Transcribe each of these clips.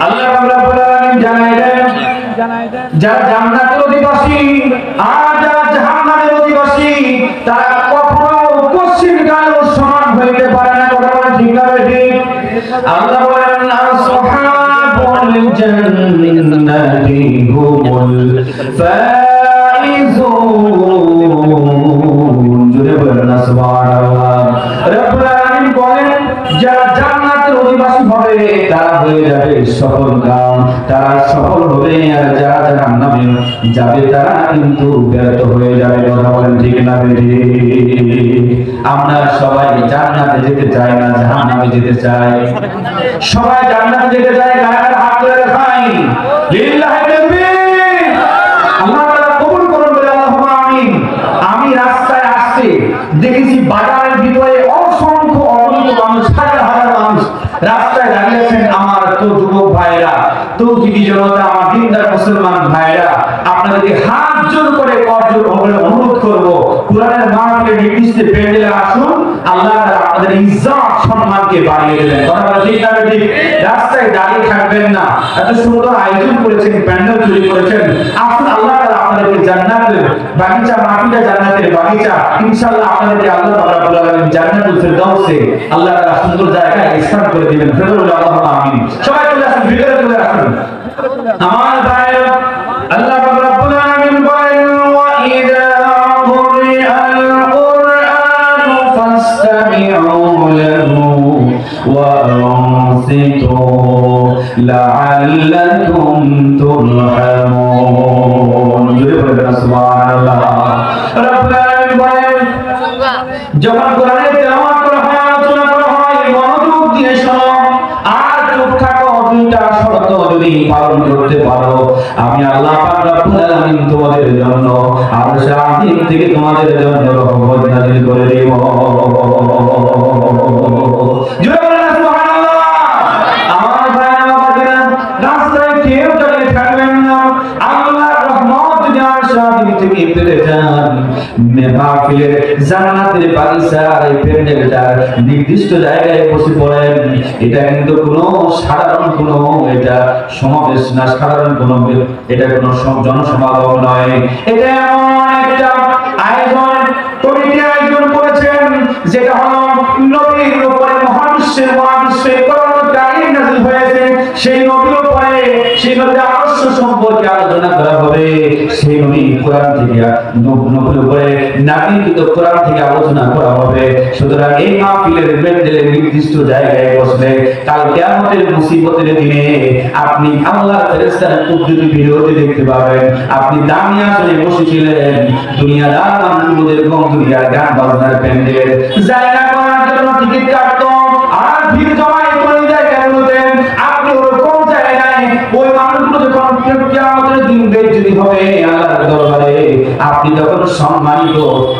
আল্লাহ রাব্বুল আলামিন জানাই দেন যারা জান্নাতের অধিবাসী আর যারা জাহান্নামের অধিবাসী তারা কখনো কোশ্চিন কালেও সমান হইতে পারে না। কথা বলেন ঠিক না ঠিক? আল্লাহ বলেন আসহাবুল জান্নাতি হুমুল ফাইজুন। জোরে বলেন না সুবহানাল্লাহ। রব্বুল আলামিন বলেন যারা জান্নাতের অধিবাসী হবে তারা হয়ে যাবে সফল কাম, তারা সফল হবে। আর যারা জাহান্নামে যাবে তারা কিন্তু ব্যর্থ হয়ে যাবে। কথা বলেন ঠিক না ঠিক? আমরা সবাই জান্নাতে যেতে চাই না জাহান্নামে যেতে চাই? সবাই জান্নাতে যেতে চাই। গায়ের হাত ধরে দেখাই লিল্লাহি তাকবীর। আল্লাহ তাআলা কবুল করুন বলে আল্লাহুম্মা আমিন। আমি রাস্তায় আসছি দেখেছি বাজারের ভিতরে অসংখ্য অগণিত মানুষ, হাজার হাজার মানুষ রাস্তায় দাঁড়িয়েছেন। আমার তো যুবক ভাইরা, তো দিদি জনতা, আমার দিনদার মুসলমান ভাইরা, আপনাদেরকে হাত জোর করে করজোর করে অনুরোধ করব, কোরআনের মাহফিলে নির্দিষ্ট প্যান্ডেলে আসুন। আল্লাহ তাআলা আপনাদের ইজ্জত সম্মানকে বাড়িয়ে দেবেন। কথা বলা ঠিক না ঠিক? রাস্তায় দাঁড়িয়ে থাকবেন না। এত সুন্দর আয়োজন করেছেন, প্যান্ডেল তৈরি করেছেন, আসুন আল্লাহ তাআলা আপনাদেরকে জান্নাতের বাগিচা, মাহফিলে জান্নাতের বাগিচা, ইনশাআল্লাহ আপনাদেরকে আল্লাহ রাব্বুল আলামিন জান্নাতুল ফিরদাউসে আল্লাহ তাআলা সুন্দর জায়গায় স্থান করে দিবেন। ফিরদাউস আল্লাহুম্মা আমিন। সবাই চলে আসুন, ভিতরে চলে আসুন। আমার ভাইরা, আল্লাহ রাব্বুল আলামিন বলেন ওয়া ইযা কুরিআল কুরআনু ফাসতামিউ লাহু ওয়া আনসিতু লাআল্লাকুম তুরহামুন। জোরে বলেন সুবহানাল্লাহ। রাব্বুল আলামিন বলেন যখন কোরআনের তেলাওয়াত করা হয়, আলোচনা করা হয়, মনোযোগ দিয়ে শোনো আর চুপ থাকো। দুইটা শর্ত যদি পালন করতে পারো, আমি আল্লাহ পাক রব্বুল আলামিন তোমাদের জন্য আরশ আজিম থেকে তোমাদের জন্য রহমত নাযিল করে দেব। জোরে বলেন সুবহানাল্লাহ। আমার ভাইরা বাবাজিরা, রাস্তায় কেউ দাঁড়িয়ে থাকবেন না। আল্লাহর রহমত যদি আরশ আজিম থেকে পেতে চান, মাহফিলের জান্নাতের বাগিচার এই প্যান্ডেলটার নির্দিষ্ট জায়গায় বসে পড়েন। এটা কিন্তু কোনো সাধারণ কোনো এটা সমাবেশ না, সাধারণ কোনো এটা কোনো জনসমাগম নয়। এটা এমন একটা আয়োজন, কমিটি আয়োজন করেছেন যেটা হলো নবীর উপরে মহাবিশ্বের কোরআন কারীম নাযিল হয়েছে। সেই নবীর উপরে, সেই নবীর আদর্শ সম্পর্কে আলোচনা করা হবে। সেই নবী কোরআন থেকে, নবীর উপরে নাযিলকৃত কোরআন থেকে আলোচনা করা হবে। সুতরাং এই মাহফিলের প্যান্ডেলের নির্দিষ্ট জায়গায় বসলে কাল কিয়ামতের মুসিবতের দিনে আপনি আল্লাহর ফেরেশতার কুদরতি বিরোধী দেখতে পাবেন। আপনি দামি আসনে বসেছিলেন, দুনিয়াদার মানুষগুলো যেরকম দুনিয়ার গান বাজনার প্যান্ডেল জায়গা করার জন্য টিকিট কাটতো আর ভিড় জমায় কোন জায়গাগুলোতে, আপনি ওরকম জায়গায় ওই মানুষগুলো যখন কিয়ামতের দিন বেজ্জতি হবে আল্লাহর দরবারে, আপনি তখন সম্মানিত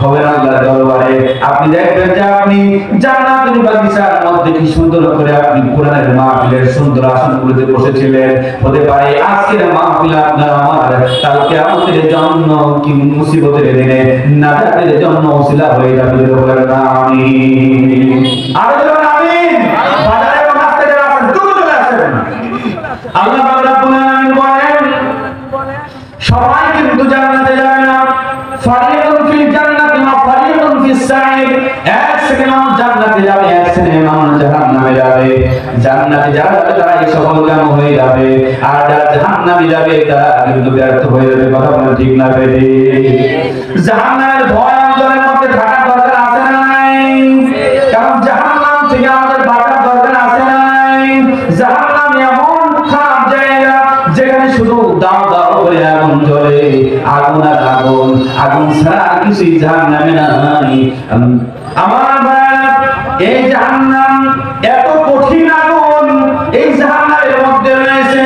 হবেন আল্লাহর দরবারে। আপনি দেখবেন যে আপনি জান্নাতের বাগিচার মধ্যে কি সুন্দর করে আপনি কোরআনের মাহফিলের সুন্দর আসনগুলোতে বসেছিলেন। হতে পারে আজকের মাহফিল আপনার আমার কাল কিয়ামতের জন্য কি মুসিবতের দিনে নাজাতের জন্য ওসিলা হয়ে যাবে। বলেন আমিন। আর বলেন আমিন। বাজারে রাস্তায় আসেন, দ্রুত চলে আসেন। আল্লাহ রাব্বুল আলামিন বলেন সবাই কিন্তু জান্নাতে যাবে না। ফারিকুন ফিল জান্নাতি ওয়া ফারিকুন ফিস সাইর। এক শ্রেণীর মানুষ জান্নাতে যাবে, এক শ্রেণীর মানুষ জাহান্নামে যাবে। জান্নাতে যারা যাবে তারা এই সফলকাম হয়ে যাবে, আর যারা জাহান্নামে যাবে তারা কিন্তু ব্যর্থ হয়ে যাবে। কথা বলেন ঠিক না বেঠিক? জাহান্নামের ভয় অন্তরের মধ্যে থাকার দরকার আছে না নাই? কারণ জাহান্নাম থেকে আমাদের বাঁচার দরকার আছে না নাই? জাহান্নাম এমন খারাপ জায়গা যেখানে শুধু দাও দাও করে আগুন জ্বলে, আগুন আর আগুন, আগুন ছাড়া আর কিছুই জাহান্নামে নাই। আমার ভাইরা, এই জাহান্নাম এত কঠিন আগুন, এই জাহান্নামের মধ্যে রয়েছে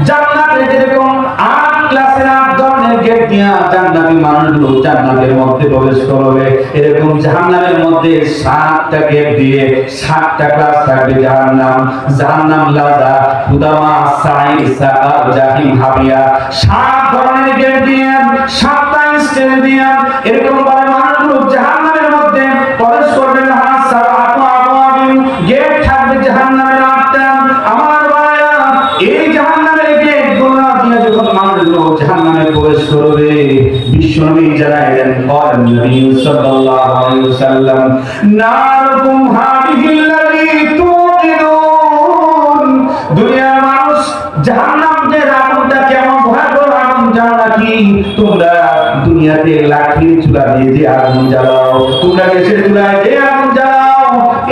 জান্নাতে যেরকম 8 ক্লাসের 8 ধরনের গেট দিয়া জান্নাতি মানুষগুলো জান্নাতের মধ্যে প্রবেশ করবে, এরকম জাহান্নামের মধ্যে 7টা গেট দিয়ে 7টা ক্লাস থাকবে। জাহান্নাম লাযা, হুদামা, সাঈর, সাকার, জাহিম, হাবিয়া, 7 ধরনের গেট দিয়ে 7টা স্টেজ দিয়ে এরকম ভাবে মানুষগুলো জাহান্নামের মধ্যে প্রবেশ করবে। গেট থাকবে জাহান্নামের 8টা। আমার ভাইরা, এই জাহান্নামের গেটগুলো দিয়ে যখন মানুষগুলো জাহান্নামে প্রবেশ করবে, বিশ্বনবী জানালেন নবী সাল্লাল্লাহু আলাইহি ওয়াসাল্লাম, নারুকুম হাদিহিল্লাযী তুকিদুন। দুনিয়ার মানুষ জাহান্নামের আগুনটা কেমন ভয়াবহ আগুন জানো নাকি? তোমরা দুনিয়াতে লাঠির চুলা দিয়ে যে আগুন জ্বালাও, তোমরা গ্যাসের চুলায় যে আগুন জ্বালাও,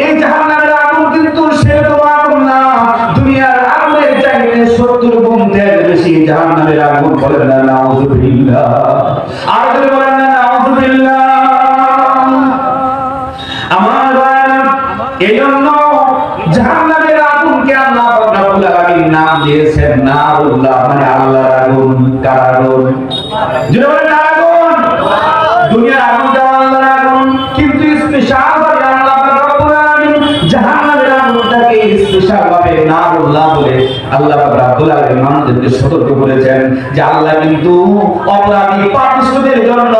এই জাহান্নামের আগুন কিন্তু সেরকম আগুন না। দুনিয়ার আগুনের চাইতে 70 গুণ বেশি জাহান্নামের আগুন। বলেন না নাউযুবিল্লাহ, আর যদি বলেন না নাউযুবিল্লাহ। আমার ভাইরা, এইজন্য জাহান্নামের আগুনকে আল্লাহ রাব্বুল আলামিন নাম দিয়েছেন নারুল্লাহ, মানে আল্লাহর আগুন। কার আগুন? যদি বলেন আগুন, দুনিয়ার আগুনটা আল্লাহর আগুন, কিন্তু স্পেশাল ভাবে আল্লাহ রাব্বুল আলামিন জাহান্নামের আগুনটাকে স্পেশাল ভাবে নারুল্লাহ বলে আল্লাহ রাব্বুল আলামিন মানুষদেরকে সতর্ক করেছেন যে আল্লাহ কিন্তু অপরাধী পাপিষ্ঠদের জন্য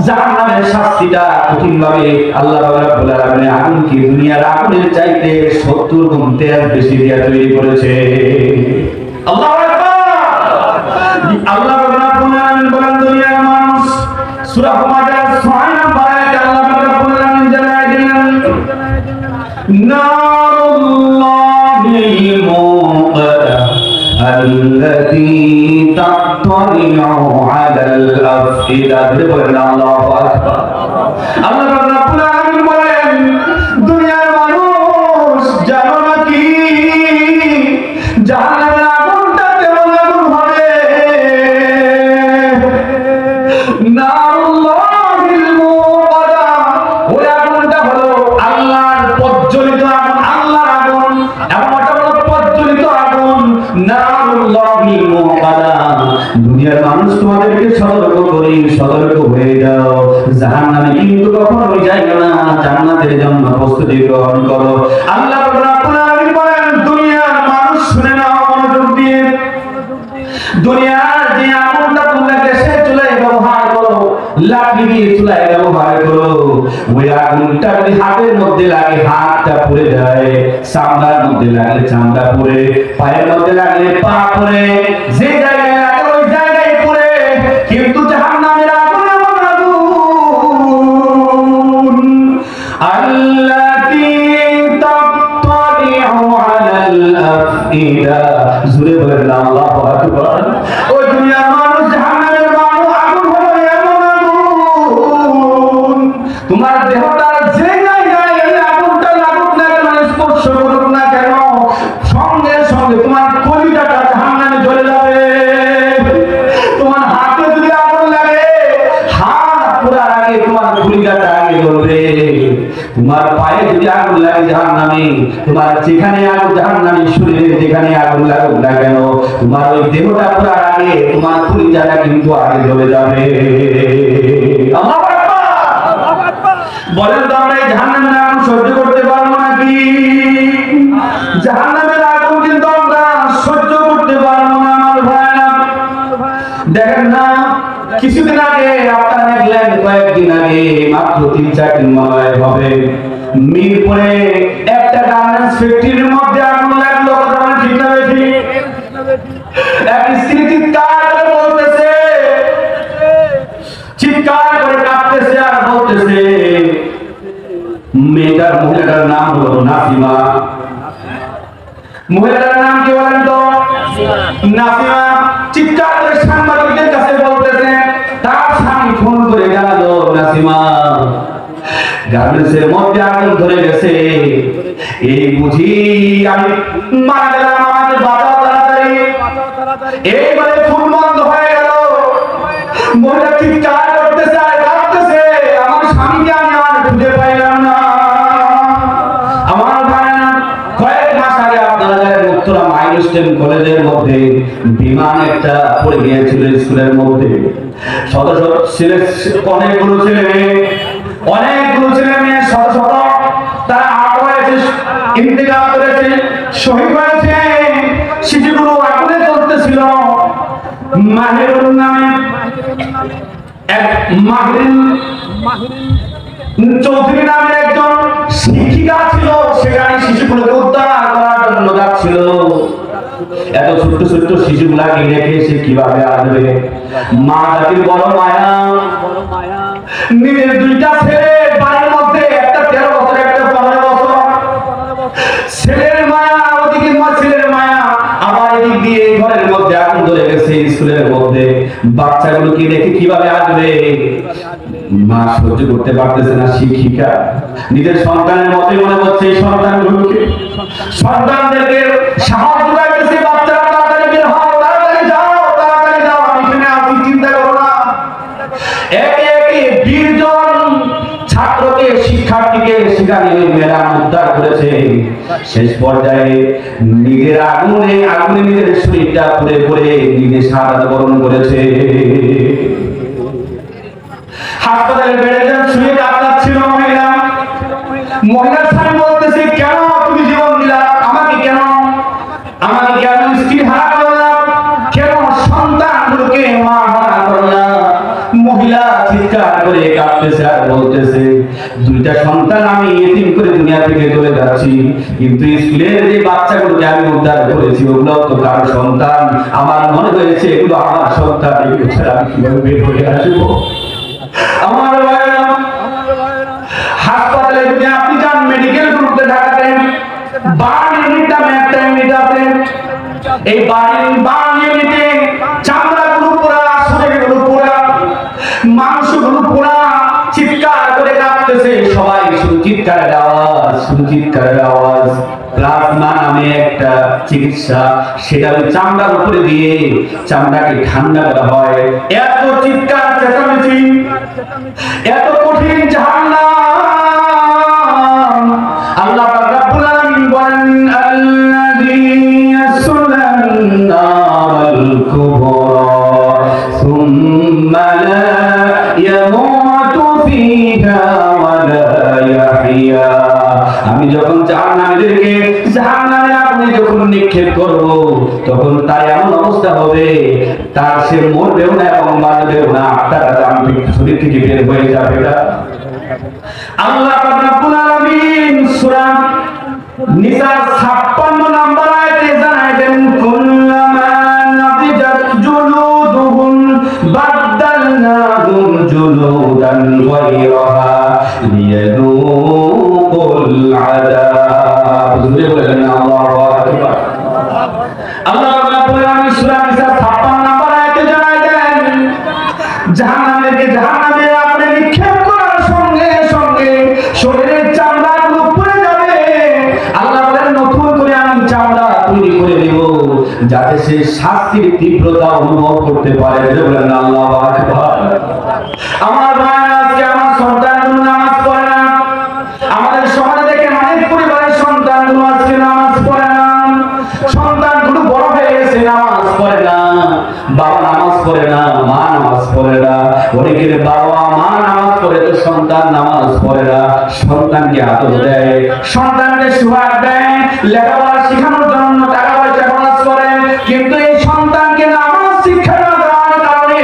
জাহান্নামের শাস্তিটা কঠিন ভাবে আল্লাহ রাব্বুল আলামিন আগুনকে দুনিয়ার আগুনের চাইতে 70 গুণ বেশি দিয়ে তৈরি করেছে। আল্লাহু আকবার। আল্লাহ রাব্বুল আলামিন বলেন দুনিয়ার মানুষ, সূরা হুমাযার 6 নম্বর আয়াতে আল্লাহ রাব্বুল আলামিন জানায় দিলেন, নারুল্লাহিল মুকাদ্দাস আল্লাতী তাত্তালিউ আলাল আফইদা। বলেন আল্লাহু আকবার। আল্লাহ রাব্বুল আলামিন বলেন দুনিয়ার মানুষ জানো নাকি জাহান্নামের আগুনটা কেমন আগুন হবে? নারুল্লাহিল মুকাদ্দাস, ওই আগুনটা হলো আল্লাহর প্রজ্বলিত আগুন, আল্লাহর আগুন, এবং ওটা হলো প্রজ্বলিত আগুন নারুল্লাহিল মুকাদ্দাস। দুনিয়ার মানুষ তোমাদেরকে সতর্ক করি, সতর্ক হয়ে যাও, জাহান্নামে কিন্তু কখনোই যাইও না, জান্নাতের জন্য প্রস্তুতি গ্রহণ করো। আল্লাহ রাব্বুল আলামিন বলেন দুনিয়ার মানুষ শুনে নাও মনোযোগ দিয়ে, দুনিয়ার যে আগুনটা তোমরা গ্যাসের চুলায় ব্যবহার করো, লাকড়ি দিয়ে চুলায় ব্যবহার করো, ওই আগুনটা যদি হাতের মধ্যে লাগে হাতটা পুড়ে যায়, চামড়ার মধ্যে লাগলে চামড়া পুড়ে, পায়ের মধ্যে লাগলে পা পুড়ে, যে জায়গায় লাগে ওই জায়গায় পুড়ে। কিন্তু জাহান্নামের আগুন এমন আগুন আল্লাতী তাত্তালিউ আলাল আফইদা। জোরে বলেন আল্লাহু আকবার। ওই দুনিয়ার মানুষ জাহান্নামের আগুন হলো এমন আগুন, তোমার দেহটার যে জায়গায় এই আগুনটা লাগুক না কেন, স্পর্শ করুক না কেন, সঙ্গে সঙ্গে তোমার কলিজাটা জাহান্নামে জ্বলে যাবে। তোমার হাতে যদি আগুন লাগে, হাত পুরার আগে তোমার কলিজাটা আগে জ্বলবে। তোমার পায়ে যদি আগুন লাগে জাহান্নামে, তোমার যেখানে আগুন জাহান্নামে শরীরে যেখানে আগুন লাগুক না কেন, তোমার ওই দেহটা পুরার আগে তোমার কলিজাটা কিন্তু আগে জ্বলে যাবে। আল্লাহু আকবার। বলেন তো আমরা এই জাহান্নামের আগুন সহ্য করতে পারবো নাকি? জাহান্নামের আগুন কিন্তু আমরা সহ্য করতে পারবো না আমার ভাইরা। দেখেন না, কিছুদিন আগে আপনারা দেখলেন, কয়েকদিন আগে মাত্র 3-4 দিন মনে হবে, মিরপুরে একটা গার্মেন্টস ফ্যাক্টরির মধ্যে আগুন লাগলো। কথা ঠিক না বেশি? এক স্ত্রী চিৎকার করে বলতেছে, চিৎকার করে কাঁদতেছে আর বলতেছে, মহিলাটার নাম হলো নাসিমা। মহিলাটার নাম কি বলেন তো? নাসিমা। চিৎকার করে সাংবাদিকদের কাছে বলতেছে, তার স্বামী ফোন করে জানালো, নাসিমা গার্মেন্টসের মধ্যে আগুন ধরে গেছে, এই বুঝি আমি মারা গেলাম, আমাকে বাঁচাও তাড়াতাড়ি। এইবারে ফোন বন্ধ হয়ে গেল। মহিলা চিৎকার করতেছে আর কাঁদতেছে, আমার স্বামীকে আমি আর খুঁজে পাইলাম না। আমার ভাইরা, কয়েক মাস আগে আপনারা জানেন উত্তরা মাইলস্টোন কলেজের মধ্যে বিমান একটা পড়ে গিয়েছিল স্কুলের মধ্যে। শত শত অনেকগুলো ছেলে মেয়ে শত শত তারা আহত হয়েছে, ইন্তেকাল করেছে, শহীদ হয়েছে। শিশুগুলো আগুনে জ্বলতেছিল। মাহিরুল নামে এক চৌধুরী নামের একজন শিক্ষিকা ছিল, সেখানে শিশুগুলোকে উদ্ধার করার জন্য যাচ্ছিল। এত ছোট্ট ছোট্ট শিশুগুলাকে রেখে সে কিভাবে আসবে? মা জাতির বড় মায়া, নিজের দুইটা ছেলে বাড়ির মধ্যে, একটা 13 বছর, একটা 15 বছর। ছেলের মায়া ওদিকে, মা ছেলের মায়া, আবার এদিক দিয়ে ঘরের মধ্যে আগুন ধরে গেছে, স্কুলের মধ্যে বাচ্চাগুলোকে রেখে কিভাবে আসবে? মা সহ্য করতে পারতেছে না। শিক্ষিকা নিজের সন্তানের মতোই মনে হচ্ছে এই সন্তানগুলোকে, সন্তানদেরকে সাহস যোগাইতেছে, বাচ্চারা তাড়াতাড়ি বের হও, তাড়াতাড়ি যাও, তাড়াতাড়ি যাও, আমি এখানে আছি, চিন্তা করো না। একে একে 20 জন ছাত্রকে, শিক্ষার্থীকে সেখানে মেয়েরা উদ্ধার করেছে। শেষ পর্যায়ে নিজের আগুনে নিজের শরীরটা পুড়ে পুড়ে নিজে শাহাদাত বরণ করেছে। হাসপাতালে বেড়ে যান, শুয়ে কাঁদছিল মহিলা। মহিলার স্বামী বলতেছে, কেন তুমি জীবন দিলা আমাকে? কেন স্ত্রী হারা করলাম? কেন সন্তানগুলোকে মা হারা করলাম? মহিলা চিৎকার করে কাঁদতেছে আর বলতেছে, দুইটা সন্তান আমি এতিম করে দুনিয়া থেকে চলে যাচ্ছি, কিন্তু স্কুলের যে বাচ্চাগুলোকে আমি উদ্ধার করেছি ওগুলো তো কারো সন্তান। আমার মনে হয়েছে এগুলো আমার সন্তান, এগুলো ছাড়া আমি কিভাবে বের হয়ে আসবো? আমার ভাইরা, হাসপাতালে যদি আপনি যান, মেডিকেল গ্রুপে ঢাকাতে বার্ন ইউনিট নামে একটা ইউনিট আছে। এই বার্ন ইউনিটে চামড়াগুলো পোড়া, শরীরগুলো পোড়া, মাংসগুলো পোড়া, চিৎকার করে কাঁপতেছে সবাই। শুধু চিৎকারের আওয়াজ। প্লাজমা নামে একটা চিকিৎসা, সেটা ওই চামড়ার উপরে দিয়ে চামড়াকে ঠান্ডা করা হয়। এত চিৎকার চেঁচামেচি, এত কঠিন জাহান্নাম। আল্লাহ পাক রব্বুল আলামিন বলেন, আল্লাযী ইয়াসলান নারাল কুবরা সুম্মা লা ইয়ামুতু ফিহা ওয়া লা ইয়াহইয়া। আমি যখন জাহান্নামীদেরকে জাহান্নামের আগুনে যখন নিক্ষেপ করব, তখন তার এমন অবস্থা হবে, তার সে মরবেও না এবং বাঁচবেও না, আত্মাটা শরীর থেকে বের হয়ে যাবে। আল্লাহ পাক রব্বুল আলামিন সূরা নিসার 56 নম্বর আয়াতে জানায় দেন, কুল্লামা নাদিজাত জুলুদুহুম বাদদালনাহুম জুলুদান গায়রাহা লিয়াযুকুল আযাব। জুড়ে বলেন আল্লাহু আকবার। আল্লাহ রাব্বুল আলামিন সূরা নিসার 56 নম্বর আয়াতে জানায় দেন, জাহান্নামীকে জাহান্নামের আগুনে নিক্ষেপ করার সঙ্গে সঙ্গে শরীরের চামড়াগুলো পুড়ে যাবে। আল্লাহ বলেন, নতুন করে আমি চামড়া তৈরি করে দেব, যাতে সে শাস্তির তীব্রতা অনুভব করতে পারে। বলেন আল্লাহু আকবার। আমার ভাইরা, আজকে আমার সন্তানগুলো নামাজ পড়ে না। আমাদের সমাজে দেখে অনেক পরিবারের সন্তানগুলো আজকে নামাজ পড়ে না। সন্তানগুলো বড় হয়ে গেছে, নামাজ পড়ে না। বাবা নামাজ পড়ে না, মা নামাজ পড়ে না। অনেকের বাবা মা নামাজ পড়ে তো সন্তান নামাজ পড়ে না। সন্তানকে আদর দেয়, সন্তানকে সুহাগ দেয়, লেখাপড়া শেখানোর জন্য টাকা পয়সা খরচ করে, কিন্তু এই সন্তানকে নামাজ শিক্ষা না দেওয়ার কারণে,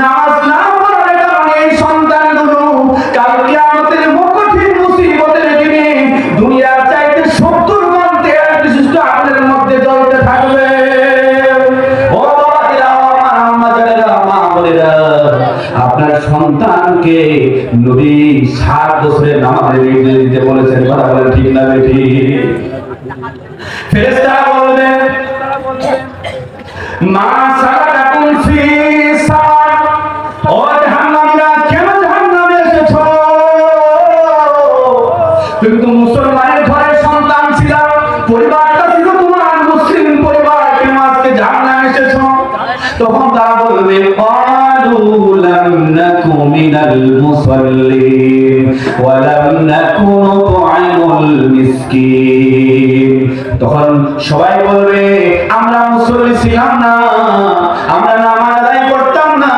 নামাজ না পড়ার কারণে এই সন্তানগুলো কাল কিয়ামতের কঠিন মুসিবতের দিনে দুনিয়ার চাইতে 70 গুণ তেল বিশিষ্ট আগুনের মধ্যে জ্বলতে থাকবে। ও বাবারা, আমার আম্মাজানেরা, মা বোনেরা, আপনার সন্তানকে নবী 7 বছরের নামাজের নির্দেশ দিতে বলেছেন। কথা বলেন ঠিক না বেঠিক? ফেরেশতারা বলবেন, মা সালাকাকুম ফি সাকার, ও জাহান্নামীরা, কেন জাহান্নামে এসেছো? তুমি তো মুসলমানের ঘরের সন্তান ছিল, পরিবারটা ছিল তোমার মুসলিম পরিবার, কেন আজকে জাহান্নামে এসেছো? তখন তারা বলবে, ক্বালু লাম নাকু মিনাল মুসাল্লিন ওয়া লাম নাকু নুত'ইমুল মিসকিন। তখন সবাই বলবে, আমরা মুসল্লি ছিলাম না, আমরা নামাজ আদায় করতাম না,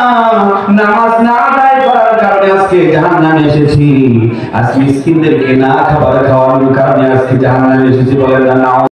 নামাজ না আদায় করার কারণে আজকে জাহান্নামে এসেছি। আজ মিসকিনদেরকে না খাবার খাওয়ানোর কারণে আজকে জাহান্নামে এসেছি। বলেন না।